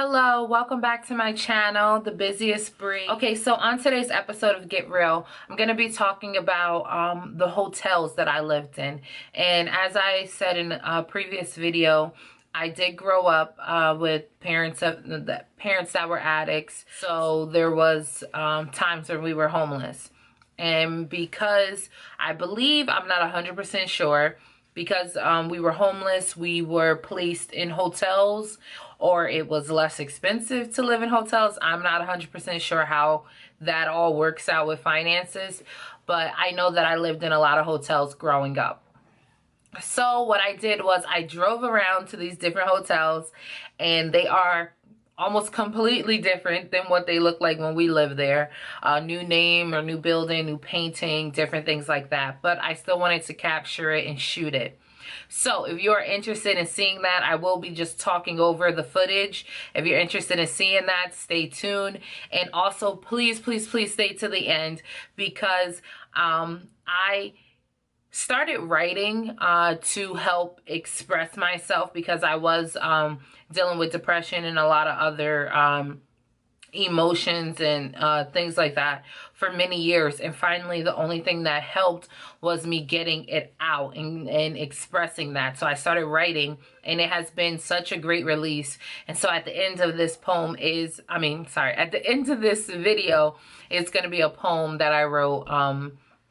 Hello, welcome back to my channel, The Busiest Bree. Okay, so on today's episode of Get Real, I'm going to be talking about the hotels that I lived in. And as I said in a previous video, I did grow up with parents that were addicts. So there was times when we were homeless. And because I believe, I'm not 100% sure, because we were homeless, we were placed in hotels, or it was less expensive to live in hotels. I'm not 100% sure how that all works out with finances, but I know that I lived in a lot of hotels growing up. So what I did was I drove around to these different hotels, and they are almost completely different than what they look like when we lived there. New name or new building, new painting, different things like that. But I still wanted to capture it and shoot it. So if you're interested in seeing that, I will be just talking over the footage. If you're interested in seeing that, stay tuned. And also, please, please, please stay to the end, because I started writing to help express myself, because I was dealing with depression and a lot of other emotions and things like that for many years. And finally, the only thing that helped was me getting it out and expressing that. So I started writing, and it has been such a great release. And so at the end of this at the end of this video, it's going to be a poem that I wrote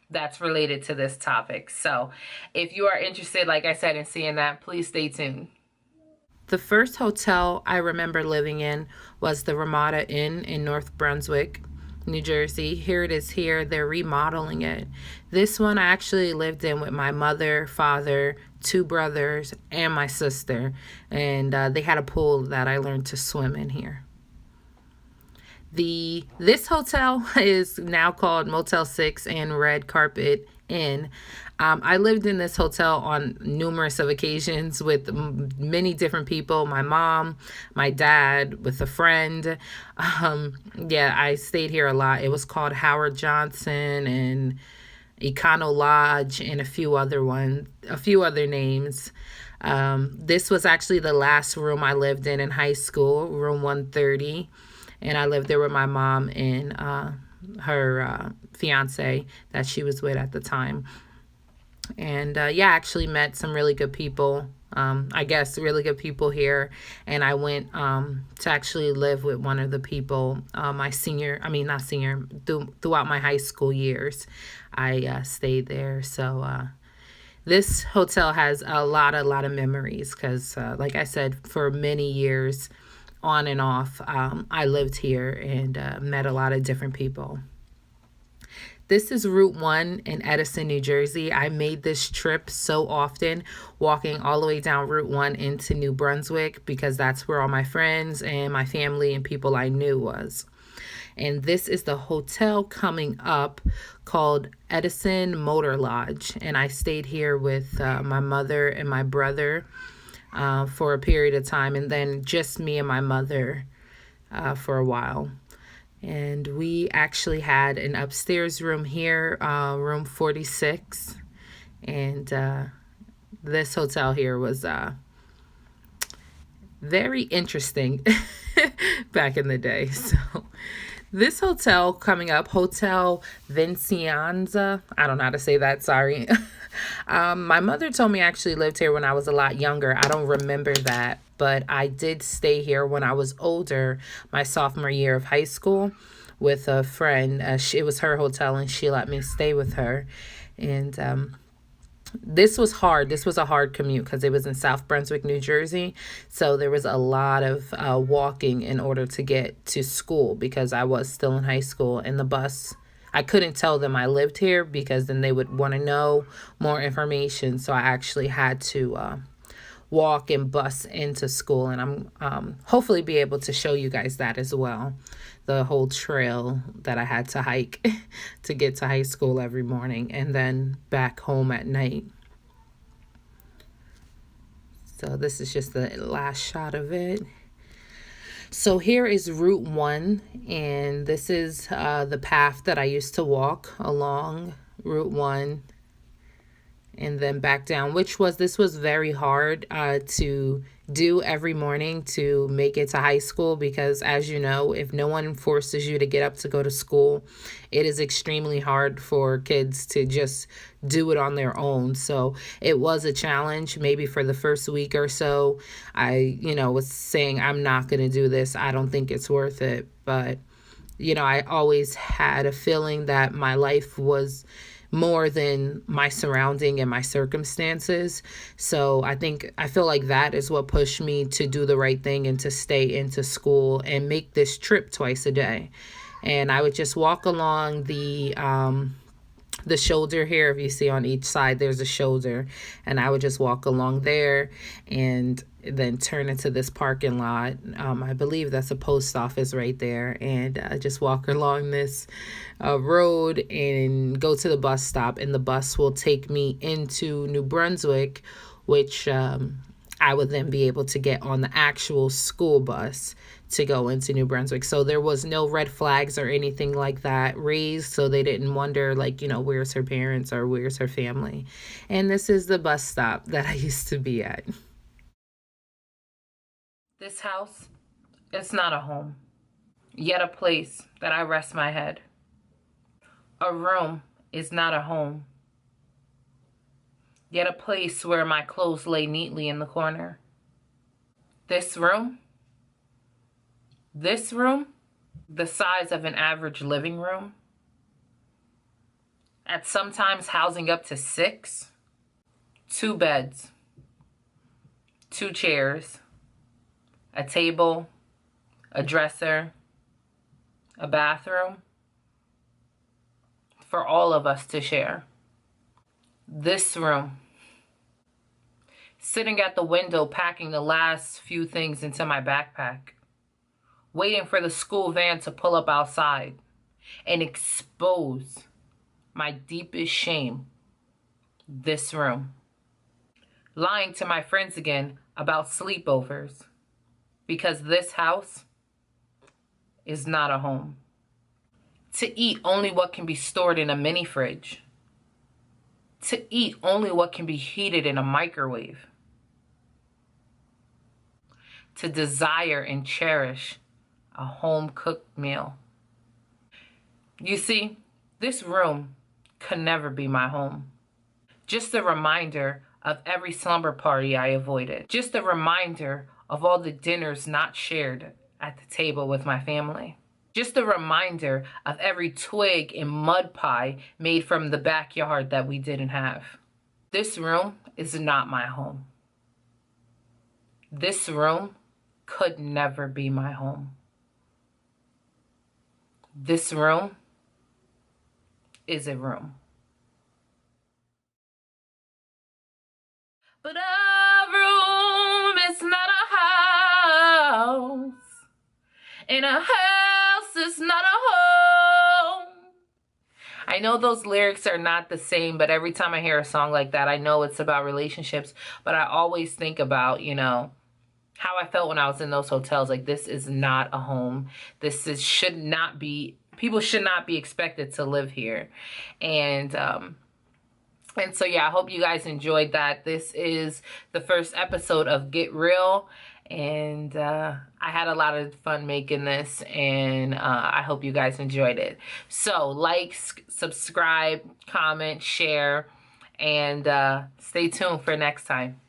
that's related to this topic. So if you are interested, like I said, in seeing that, please stay tuned. The first hotel I remember living in was the Ramada Inn in North Brunswick, New Jersey. Here it is here. They're remodeling it. This one I actually lived in with my mother, father, two brothers, and my sister. And they had a pool that I learned to swim in here. This hotel is now called Motel 6 and Red Carpet Inn. I lived in this hotel on numerous of occasions with many different people. My mom, my dad, with a friend. I stayed here a lot. It was called Howard Johnson and Econo Lodge and a few other names. This was actually the last room I lived in high school, room 130. And I lived there with my mom and her fiance that she was with at the time. And I actually met some really good people, really good people here. And I went to actually live with one of the people throughout my high school years. I stayed there. So this hotel has a lot of memories because, like I said, for many years, on and off, I lived here and met a lot of different people. This is Route 1 in Edison, New Jersey. I made this trip so often, walking all the way down Route 1 into New Brunswick, because that's where all my friends and my family and people I knew was. And this is the hotel coming up called Edison Motor Lodge. And I stayed here with my mother and my brother for a period of time, and then just me and my mother for a while. And we actually had an upstairs room here, room 46. And this hotel here was very interesting back in the day. So this hotel coming up, Hotel Vincianza. I don't know how to say that, sorry. My mother told me I actually lived here when I was a lot younger. I don't remember that, but I did stay here when I was older, my sophomore year of high school, with a friend. It was her hotel, and she let me stay with her. And this was hard. This was a hard commute because it was in South Brunswick, New Jersey. So there was a lot of walking in order to get to school, because I was still in high school, and the bus, I couldn't tell them I lived here because then they would want to know more information. So I actually had to walk and bus into school, and I'm hopefully be able to show you guys that as well. The whole trail that I had to hike to get to high school every morning and then back home at night. So this is just the last shot of it. So here is Route 1, and this is the path that I used to walk along Route 1 and then back down, this was very hard to do every morning to make it to high school, because as you know, if no one forces you to get up to go to school, it is extremely hard for kids to just do it on their own. So it was a challenge. Maybe for the first week or so, I, was saying, I'm not going to do this. I don't think it's worth it. But I always had a feeling that my life was more than my surrounding and my circumstances. So I feel like that is what pushed me to do the right thing and to stay into school and make this trip twice a day. And I would just walk along the shoulder here. If you see on each side, there's a shoulder, and I would just walk along there and then turn into this parking lot. I believe that's a post office right there, and just walk along this road and go to the bus stop, and the bus will take me into New Brunswick, which I would then be able to get on the actual school bus to go into New Brunswick. So there was no red flags or anything like that raised, so they didn't wonder, like, where's her parents or where's her family. And this is the bus stop that I used to be at. This house, it's not a home, yet a place that I rest my head. A room is not a home, yet a place where my clothes lay neatly in the corner. This room, the size of an average living room, at sometimes housing up to 6, 2 beds, 2 chairs, a table, a dresser, a bathroom, for all of us to share. This room, sitting at the window packing the last few things into my backpack, waiting for the school van to pull up outside and expose my deepest shame. This room, lying to my friends again about sleepovers, because this house is not a home. To eat only what can be stored in a mini fridge. To eat only what can be heated in a microwave. To desire and cherish a home-cooked meal. You see, this room could never be my home. Just a reminder of every slumber party I avoided. Just a reminder of all the dinners not shared at the table with my family. Just a reminder of every twig and mud pie made from the backyard that we didn't have. This room is not my home. This room could never be my home. This room is a room. But a room is not a house, and a house is not a home. I know those lyrics are not the same, but every time I hear a song like that, I know it's about relationships, but I always think about, how I felt when I was in those hotels. Like, this is not a home. Should not be, people should not be expected to live here. And so, yeah, I hope you guys enjoyed that. This is the first episode of Get Real. And I had a lot of fun making this, and I hope you guys enjoyed it. So like, subscribe, comment, share, and stay tuned for next time.